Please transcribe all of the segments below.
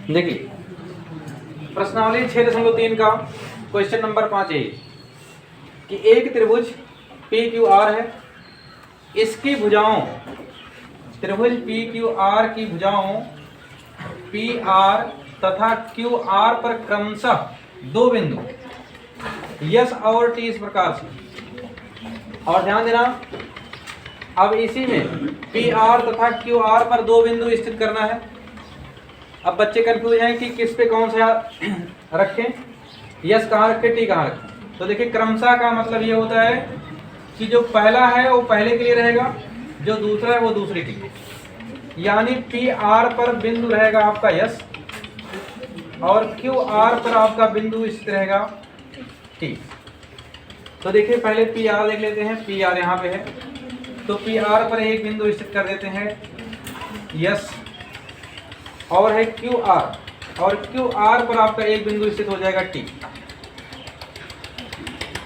देखिए प्रश्नावली 6.3 का क्वेश्चन नंबर 5 है कि एक त्रिभुज PQR है, इसकी भुजाओं त्रिभुज PQR की भुजाओं PR तथा QR पर क्रमशः दो बिंदु यस और T इस प्रकार से। और ध्यान देना, अब इसी में PR तथा QR पर दो बिंदु स्थित करना है। अब बच्चे कंफ्यूज हैं कि किस पे कौन सा रखें, यस कहाँ रखें, टी कहाँ रखें। तो देखिए क्रमशः का मतलब ये होता है कि जो पहला है वो पहले के लिए रहेगा, जो दूसरा है वो दूसरे के लिए। यानी PR पर बिंदु रहेगा आपका यस और QR पर आपका बिंदु स्थित रहेगा टी। तो देखिए पहले PR देख लेते हैं। PR यहाँ पे है तो PR पर एक बिंदु स्थित कर देते हैं यस, और है QR और QR पर आपका एक बिंदु स्थित हो जाएगा टी।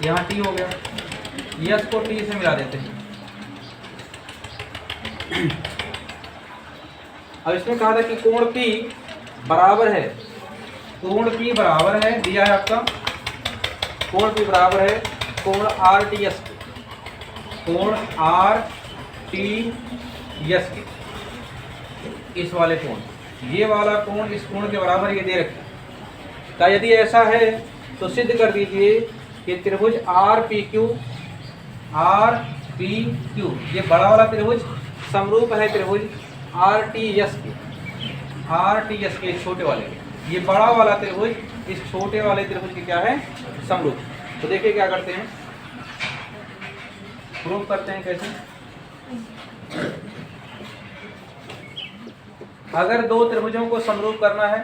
यहाँ टी हो गया, यस को टी से मिला देते हैं। अब इसमें कहा था कि कोण P बराबर है, कोण P बराबर है, दिया है आपका कोण P बराबर है कोण RTS, कोण RTS के, इस वाले कोण, ये वाला कोण इस कोण के बराबर ये दे रखे का। यदि ऐसा है तो सिद्ध कर दीजिए कि त्रिभुज RPQ ये बड़ा वाला त्रिभुज समरूप है त्रिभुज RTS के छोटे वाले के। ये बड़ा वाला त्रिभुज इस छोटे वाले त्रिभुज के क्या है, समरूप। तो देखिए क्या करते हैं, प्रूफ करते हैं कैसे। अगर दो त्रिभुजों को समरूप करना है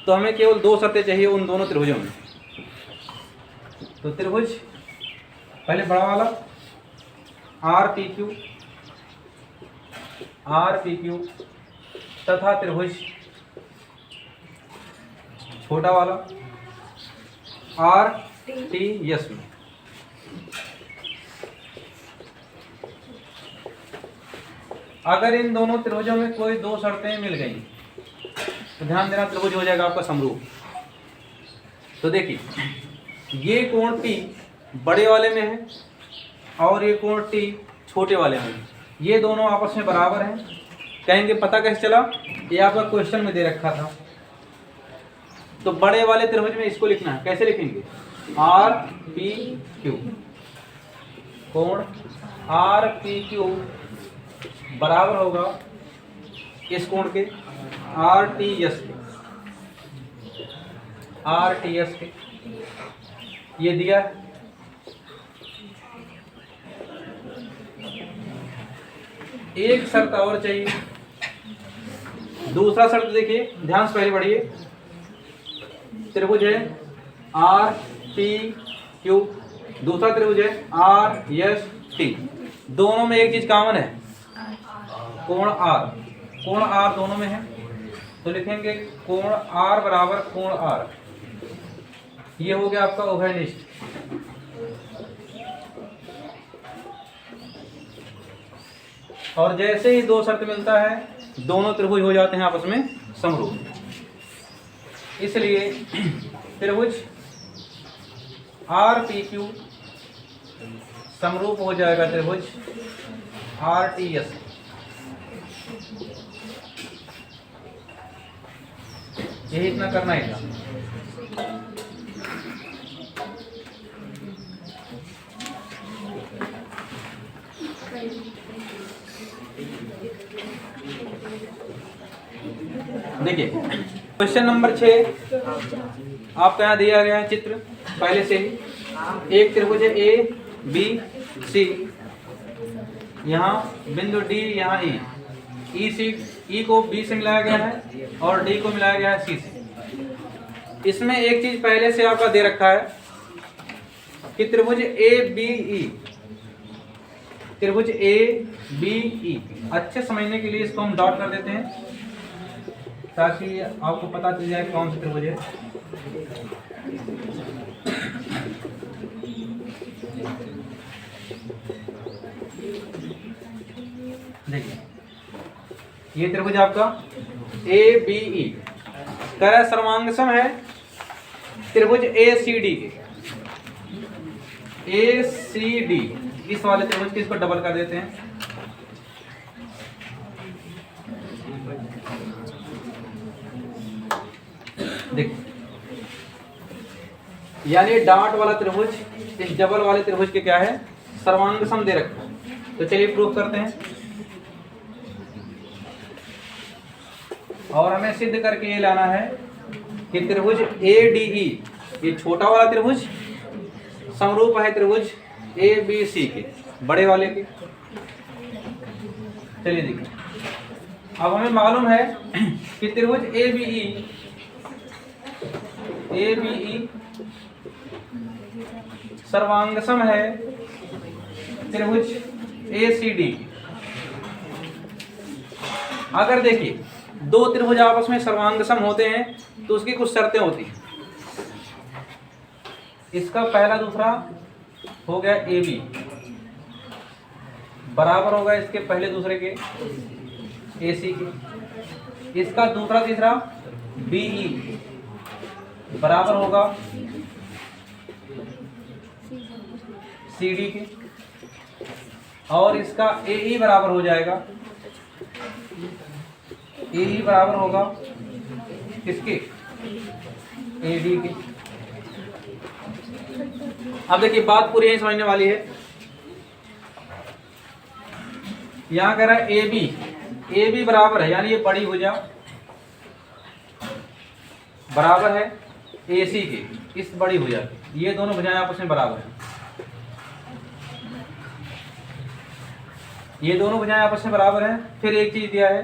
तो हमें केवल दो शर्तें चाहिए उन दोनों त्रिभुजों में। तो त्रिभुज पहले बड़ा वाला RPQ तथा त्रिभुज छोटा वाला RTS में। अगर इन दोनों त्रिभुजों में कोई दो शर्तें मिल गई तो ध्यान देना त्रिभुज हो जाएगा आपका समरूप। तो देखिए ये कोण P बड़े वाले में है और ये कोण T छोटे वाले में है, ये दोनों आपस में बराबर हैं। कहेंगे पता कैसे चला, ये आपका क्वेश्चन में दे रखा था। तो बड़े वाले त्रिभुज में इसको लिखना है, कैसे लिखेंगे, RPQ, कोण RPQ बराबर होगा इस कोण के RTS के, ये दिया। एक शर्त और चाहिए, दूसरा शर्त देखिए, ध्यान से पहले पढ़िए। त्रिभुज है RPQ, दूसरा त्रिभुज है RST, दोनों में एक चीज कॉमन है, कोण R, कोण R दोनों में है। तो लिखेंगे कोण R बराबर कोण R, ये हो गया आपका उभयनिष्ठ। और जैसे ही दो शर्त मिलता है दोनों त्रिभुज हो जाते हैं आपस में समरूप। इसलिए त्रिभुज RPQ समरूप हो जाएगा त्रिभुज RTS। यही इतना करना ही था। देखिए क्वेश्चन नंबर 6 आपका यहाँ दिया गया है चित्र पहले से ही। एक त्रिभुज है ABC, यहाँ बिंदु D, यहाँ E को B से मिलाया गया है और D को मिलाया गया है C से। इसमें एक चीज पहले से आपका दे रखा है कि त्रिभुज ABE, अच्छे समझने के लिए इसको हम डॉट कर देते हैं ताकि आपको पता चल जाए कौन सा त्रिभुज है। देखिए ये त्रिभुज आपका ABE कह रहा है सर्वांग सम है त्रिभुज ACD के। ACD इस वाले त्रिभुज के, इसको डबल कर देते हैं। देख, यानी डॉट वाला त्रिभुज इस डबल वाले त्रिभुज के क्या है, सर्वांग सम दे रखा है। तो चलिए प्रूफ करते हैं, और हमें सिद्ध करके ये लाना है कि त्रिभुज ADE ये छोटा वाला त्रिभुज समरूप है त्रिभुज ABC के, बड़े वाले के। चलिए देखिए, अब हमें मालूम है कि त्रिभुज ABE सर्वांग सम है त्रिभुज ACD। अगर देखिए दो त्रिभुज आपस में सर्वांग सम होते हैं तो उसकी कुछ शर्तें होती हैं। इसका पहला दूसरा हो गया AB बराबर होगा इसके पहले दूसरे के AC के। इसका दूसरा तीसरा BE बराबर होगा CD के, और इसका AE बराबर हो जाएगा, AE बराबर होगा किसके, AD के। अब देखिए बात पूरी यही समझने वाली है। यहां कह रहा है AB बराबर है, यानी ये बड़ी भुजा बराबर है AC के, इस बड़ी भुजा की। ये दोनों भुजाएं आपस में बराबर हैं, ये दोनों भुजाएं आपस में बराबर हैं। फिर एक चीज दिया है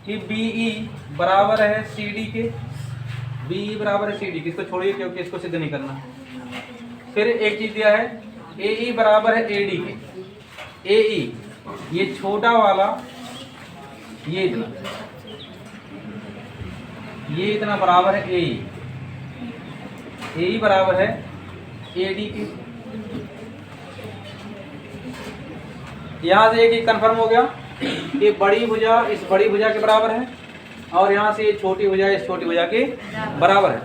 कि BE बराबर है CD के, BE बराबर है CD के, इसको छोड़िए क्योंकि इसको सिद्ध नहीं करना। फिर एक चीज दिया है AE बराबर है AD के। AE ये छोटा वाला ये इतना बराबर है AE बराबर है AD के। यहाँ से एक कंफर्म हो गया, ये बड़ी भुजा इस बड़ी भुजा के बराबर है, और यहाँ से ये छोटी भुजा इस छोटी भुजा के बराबर है।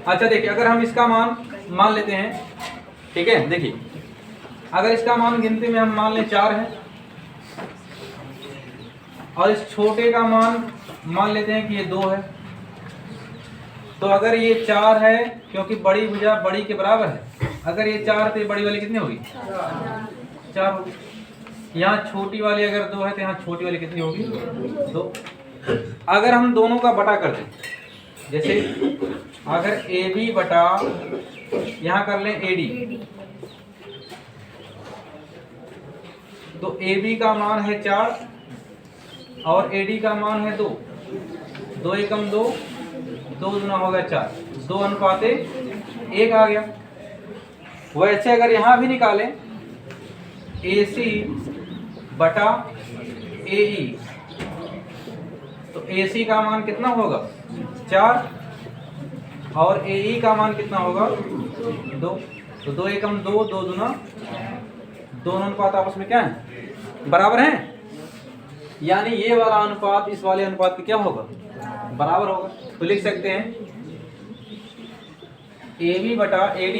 अच्छा देखिए, अगर हम इसका मान लेते हैं, ठीक है, देखिए अगर इसका मान गिनती में हम मान लें 4 है, और इस छोटे का मान लेते हैं कि ये 2 है, तो अगर ये 4 है क्योंकि बड़ी भुजा बड़ी के बराबर है, अगर ये 4 तो ये बड़ी वाली कितनी होगी, 4 होगी। यहाँ छोटी वाली अगर 2 है तो यहाँ छोटी वाली कितनी होगी, 2। अगर हम दोनों का बटा कर दें, जैसे अगर AB बटा यहाँ कर लें AD, तो AB का मान है 4 और AD का मान है 2, 2 एकम 2, 2 गुना हो गया 4, 2 अनुपात 1 आ गया। वैसे अगर यहाँ भी निकालें AC बटा AE, तो AC का मान कितना होगा 4 और AE का मान कितना होगा 2, तो 2 एकम 2, 2 दुना, दोनों अनुपात आपस में क्या है, बराबर हैं। यानी ये वाला अनुपात इस वाले अनुपात के क्या होगा, बराबर होगा। तो लिख सकते हैं AB बटा AD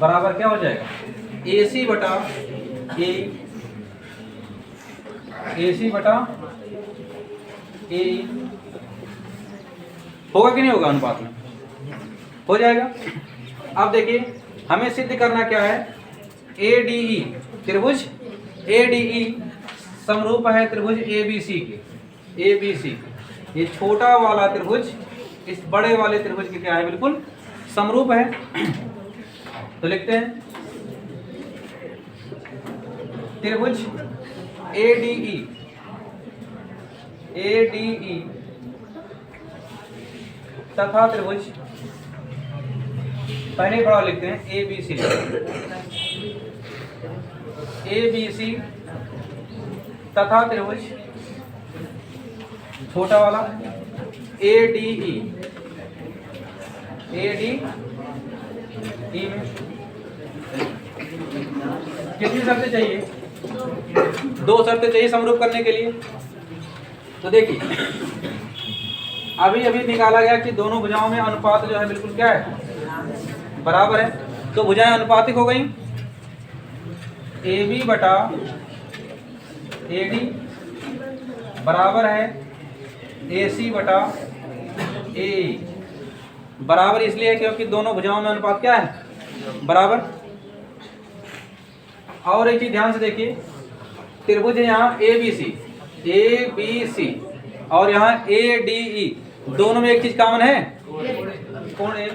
बराबर क्या हो जाएगा, AC बटा AE, AC बटा AE। होगा कि नहीं होगा, अनुपात में हो जाएगा। अब देखिए हमें सिद्ध करना क्या है, ADE त्रिभुज ADE समरूप है त्रिभुज ABC के। ये छोटा वाला त्रिभुज इस बड़े वाले त्रिभुज के क्या है, बिल्कुल समरूप है। तो लिखते हैं त्रिभुज ADE तथा त्रिभुज, पहले बड़ा लिखते हैं ABC तथा त्रिभुज छोटा वाला ADE में कितनी शर्तें चाहिए, 2 शर्तें चाहिए समरूप करने के लिए। तो देखिए अभी अभी निकाला गया कि दोनों भुजाओं में अनुपात जो है बिल्कुल क्या है, बराबर है। तो भुजाएं अनुपातिक हो गई, AB बटा AD बराबर है AC बटा AE। बराबर इसलिए है क्योंकि दोनों भुजाओं में अनुपात क्या है, बराबर। और एक चीज ध्यान से देखिए, त्रिभुज है यहाँ ABC और यहाँ ADE, दोनों में एक चीज कॉमन है, कोण A।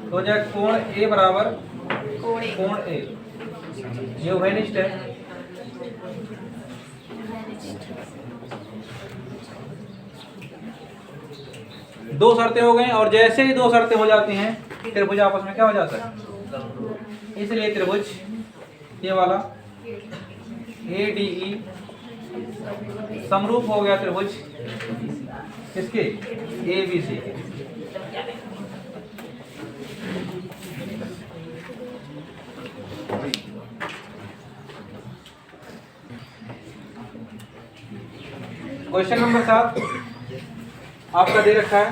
तो हो जाए कोण A बराबर कोण A, ये उभयनिष्ठ है। दो शर्तें हो गई, और जैसे ही दो शर्तें हो जाती हैं त्रिभुज आपस में क्या हो जाता है। इसलिए त्रिभुज ये वाला ADE समरूप हो गया त्रिभुज किसके, ABC के। क्वेश्चन नंबर 7 आपका दे रखा है,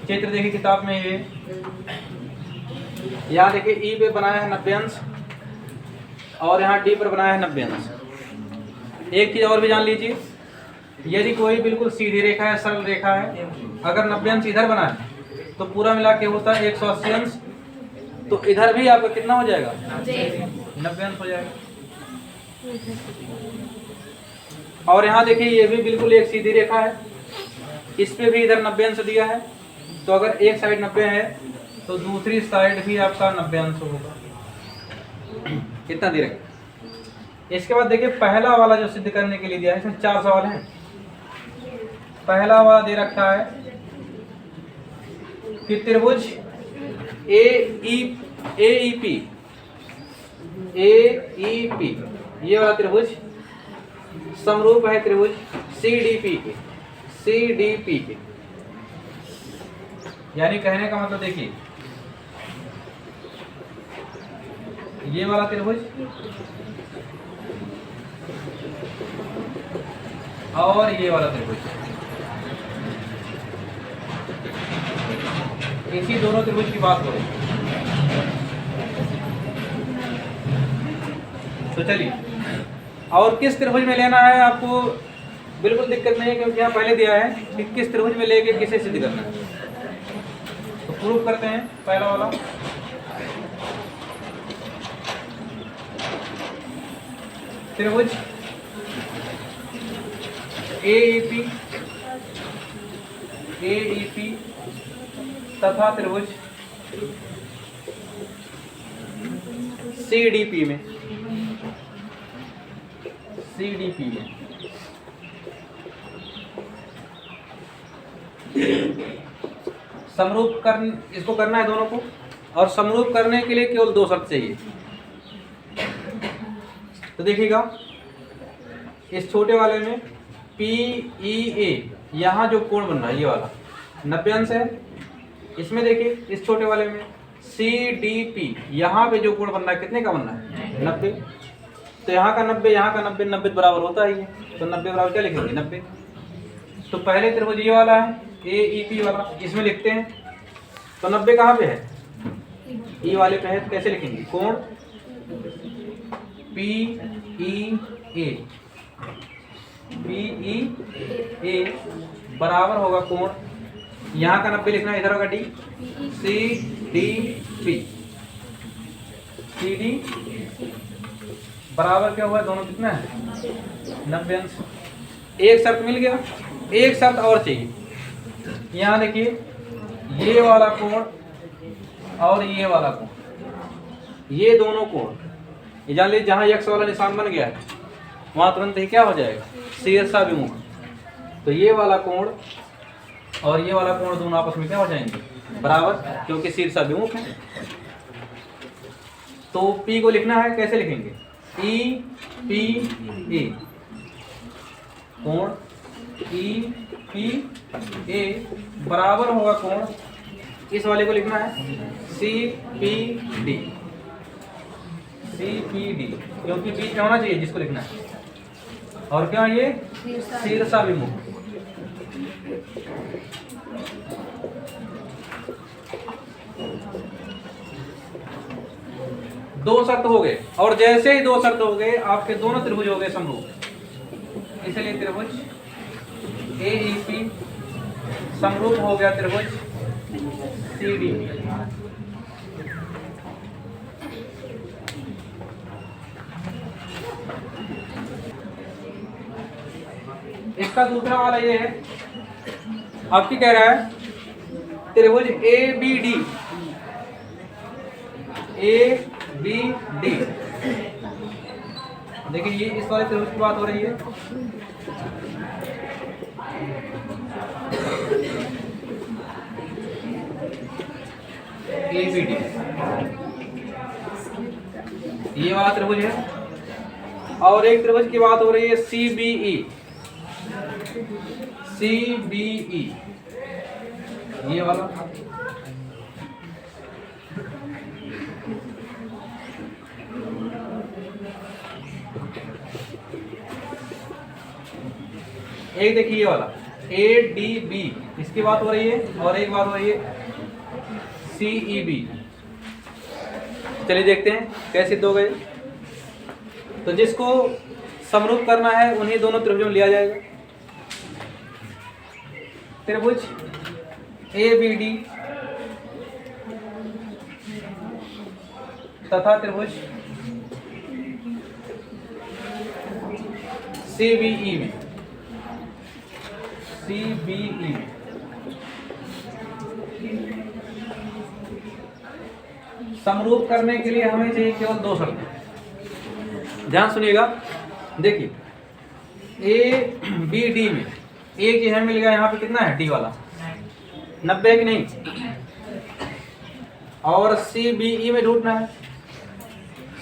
चित्र देखिए किताब में। ये यहाँ देखिए ई पे बनाया है 90 अंश और यहाँ डी पर बनाया है 90 अंश। एक चीज और भी जान लीजिए, यदि कोई बिल्कुल सीधी रेखा है, सरल रेखा है, अगर 90 अंश इधर बना है तो पूरा मिला के होता है 180 अंश, तो इधर भी आपका कितना हो जाएगा, 90 अंश हो जाएगा। और यहाँ देखिए ये भी बिल्कुल एक सीधी रेखा है, इस पे भी इधर 90 अंश दिया है, तो अगर एक साइड 90 है तो दूसरी साइड भी आपका 90 अंश होगा। कितना दे रखा। इसके बाद देखिए पहला वाला जो सिद्ध करने के लिए दिया है, इसमें 4 सवाल हैं। पहला वाला दे रखा है कि त्रिभुज AEP ये वाला त्रिभुज समरूप है त्रिभुज CDP के। यानी कहने का मतलब देखिए, ये वाला त्रिभुज और ये वाला त्रिभुज, इसी दोनों त्रिभुज की बात करो। तो चलिए, और किस त्रिभुज में लेना है आपको बिल्कुल दिक्कत नहीं है, क्योंकि यहाँ पहले दिया है कि किस त्रिभुज में लेके किसे सिद्ध करना है। तो प्रूफ करते हैं पहला वाला। त्रिभुज AEP तथा त्रिभुज CDP में समरूप इसको करना है दोनों को, और समरूप करने के लिए केवल 2 शर्त चाहिए। तो देखिएगा इस छोटे वाले में PEA यहाँ जो कोण बन रहा है ये वाला 90 अंश है। इसमें देखिए इस छोटे वाले में CDP यहाँ पे जो कोण बन रहा है कितने का बन रहा है, 90। तो यहाँ का 90 यहाँ का 90 90 बराबर होता ही है, तो 90 बराबर क्या लिखेंगे, 90। तो पहले त्रिभुज ये वाला है AEP वाला, इसमें लिखते हैं। तो 90 कहाँ पे है, ई वाले पे है, तो कैसे लिखेंगे, कोण PEA बराबर होगा कोण, यहाँ का 90 लिखना है, इधर होगा D, CD बराबर क्या हुआ, दोनों कितना है 90 अंश। एक शर्त मिल गया, एक शर्त और चाहिए। यहाँ देखिए ये वाला कोण और ये वाला कोण, ये दोनों कोण, ये जान लीजिए जहाँ x वाला निशान बन गया है वहाँ तुरंत ही क्या हो जाएगा, शीर्षाभिमुख। तो ये वाला कोण और ये वाला कोण दोनों आपस में क्या हो जाएंगे, बराबर, क्योंकि शीर्षाभिमुख है। तो P को लिखना है, कैसे लिखेंगे, EPA कोण EPA बराबर होगा कोण, इस वाले को लिखना है CPD, क्योंकि बीच में होना चाहिए जिसको लिखना है। और क्या ये शीर्षाभिमुख। दो शर्त हो गए, और जैसे ही दो शर्त हो गए आपके दोनों त्रिभुज हो गए समरूप। इसलिए त्रिभुज AEP समरूप हो गया त्रिभुज CDP। इसका दूसरा वाला ये है, आपकी कह रहा है त्रिभुज ABD देखिए ये इस वाले त्रिभुज की बात हो रही है। ABD ये वाला त्रिभुज है, और एक त्रिभुज की बात हो रही है CBE ये वाला। एक देखिए ये वाला ADB इसकी बात हो रही है, और एक बात हो रही है CEB। चलिए देखते हैं कैसे सिद्ध हो गए। तो जिसको समरूप करना है उन्हीं दोनों त्रिभुजों में लिया जाएगा। त्रिभुज ABD तथा त्रिभुज CBE में समरूप करने के लिए हमें चाहिए केवल दो शर्तें। ध्यान सुनिएगा, देखिए ABD में एक ही हमें मिल गया, यहाँ पे कितना है D वाला 90 की नहीं, और CBE में ढूंढना है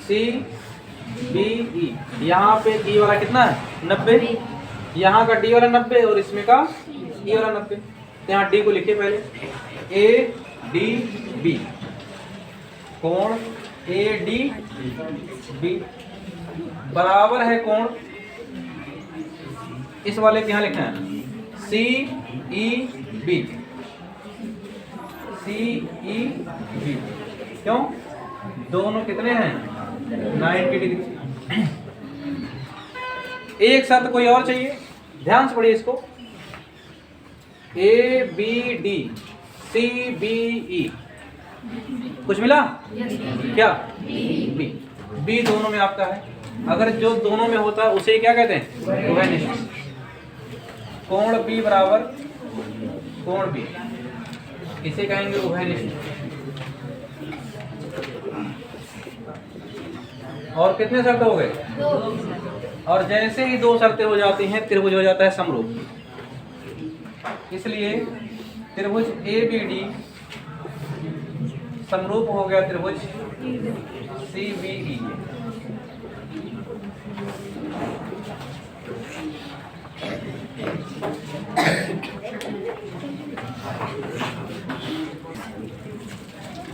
CBE। यहाँ पे D वाला कितना है 90, यहाँ का D वाला 90 और इसमें का E वाला 90। तो यहाँ D को लिखिए पहले ADB कोण ADB बराबर है कोण इस वाले के यहाँ लिखना है CEB। क्यों? दोनों कितने हैं 90 डिग्री। एक साथ कोई और चाहिए, ध्यान से पढ़िए इसको। ABD CBE कुछ मिला क्या? B दोनों में आपका है। अगर जो दोनों में होता है उसे क्या कहते हैं? उभयनिष्ठ। कोण B बराबर कोण B, इसे कहेंगे उभयनिष्ठ। और कितने शर्त हो गए? और जैसे ही दो शर्तें हो जाती हैं त्रिभुज हो जाता है समरूप। इसलिए त्रिभुज ABD समरूप हो गया त्रिभुज CBE।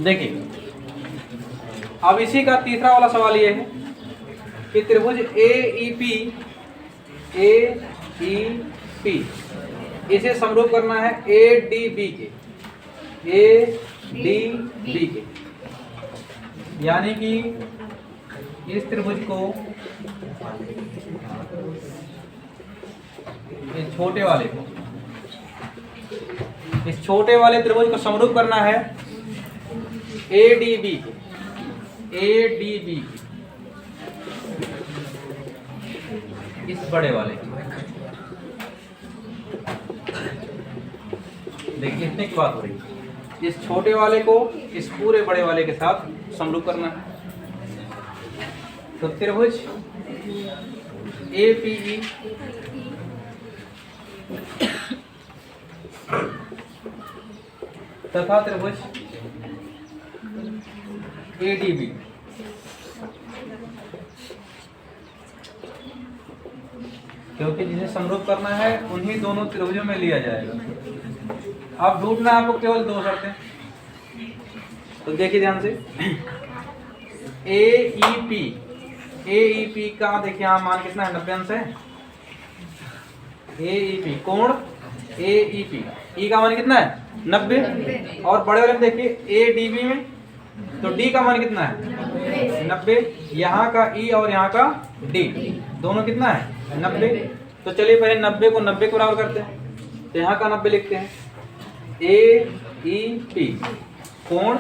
देखिए अब इसी का तीसरा वाला सवाल ये है कि त्रिभुज AEP इसे समरूप करना है ADB के, यानी कि इस त्रिभुज को इस छोटे वाले को, इस छोटे वाले त्रिभुज को समरूप करना है ADB इस बड़े वाले की। देखिए इतने की बात हो रही है, इस छोटे वाले को इस पूरे बड़े वाले के साथ समरूप करना है। तो त्रिभुज APE तथा त्रिभुज ADB क्योंकि जिसे समरूप करना है उन्हीं दोनों त्रिभुजों में लिया जाएगा। अब ढूंढना है आपको केवल दो शर्तें। तो देखिए ध्यान से, AEP का देखिए यहाँ मान कितना है 90 अंश है, AEP, कोण AEP, ई का मान कितना है 90, और बड़े वाले में देखिए ADB में, तो D का मान कितना है 90, यहाँ का E और यहाँ का D दोनों कितना है 90। तो चलिए पहले 90 को 90 के बराबर करते हैं, तो यहाँ का 90 लिखते हैं। AEP कोण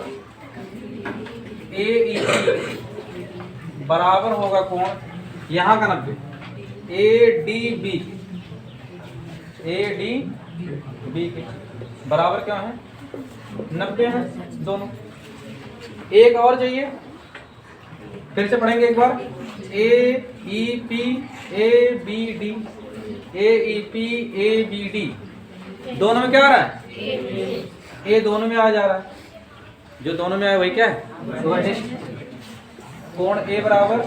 AEP बराबर होगा कोण यहाँ का 90 ADB के बराबर क्या है 90 है दोनों। एक और चाहिए, फिर से पढ़ेंगे एक बार। AEP ABD AEP ABD दोनों में क्या आ रहा है A दोनों में आ जा रहा है, जो दोनों में आया वही क्या है उभयनिष्ठ। कोण A बराबर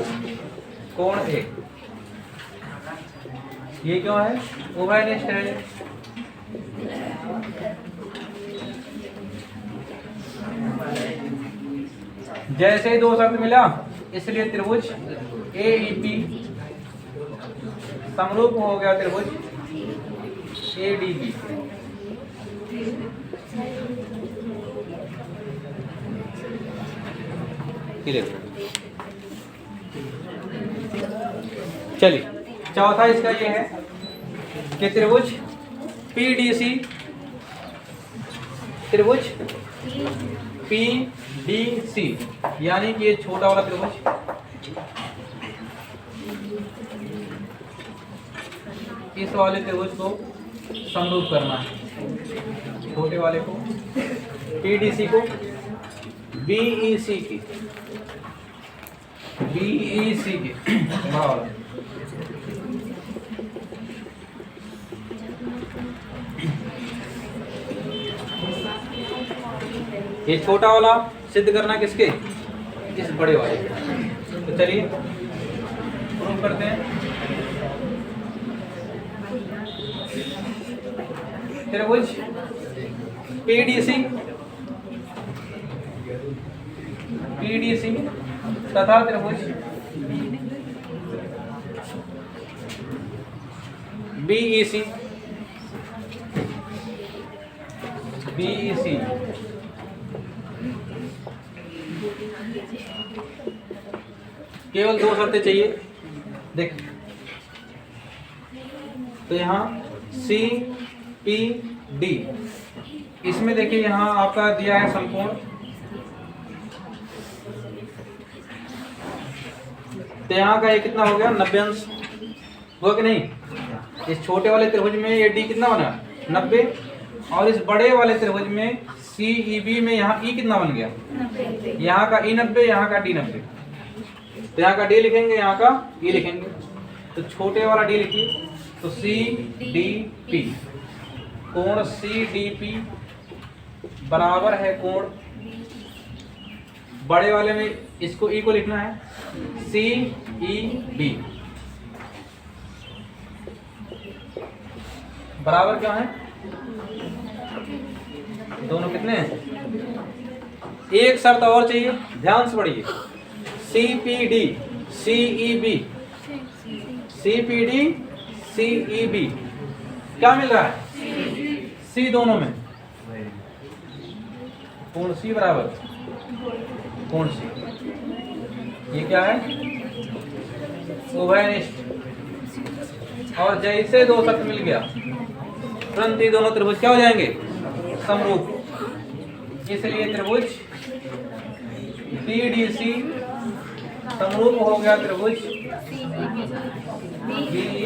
कोण A, ये क्यों है उभयनिष्ठ है। जैसे ही दो शब्द मिला इसलिए त्रिभुज AEP समरूप हो गया त्रिभुज ADB। चलिए चौथा इसका ये है कि त्रिभुज PDC यानी कि ये छोटा वाला त्रिभुज इस वाले त्रिभुज को समरूप करना है, छोटे वाले को PDC को BEC की बड़ा वाला। ये छोटा वाला सिद्ध करना किसके इस बड़े वाले के। तो चलिए प्रूव करते हैं। त्रिभुज PDC तथा त्रिभुज BEC केवल दो शर्तें चाहिए। देख तो यहाँ CPD, इसमें देखिए यहाँ आपका दिया है समकोण, तो यहाँ का ये कितना हो गया 90 अंश हुआ कि नहीं। इस छोटे वाले त्रिभुज में ये D कितना बना 90, और इस बड़े वाले त्रिभुज में CEB में यहाँ E कितना बन गया, यहाँ का E 90, यहाँ का D 90। तो यहाँ का D लिखेंगे, यहाँ का E लिखेंगे, तो छोटे वाला D लिखिए, तो CDP कोण CDP बराबर है कोण, बड़े वाले में इसको E को लिखना है CEB बराबर क्या है, दोनों कितने हैं। एक शर्त और चाहिए, ध्यान से पढ़िए। CPD CEB क्या मिल रहा है C दोनों में, कोण C बराबर कोण C, ये क्या है उभयनिष्ठ। और जैसे दो शब्द मिल गया तुरंत ही दोनों त्रिभुज क्या हो जाएंगे समरूप। इसलिए त्रिभुज PDC समरूप हो गया त्रिभुज BEC।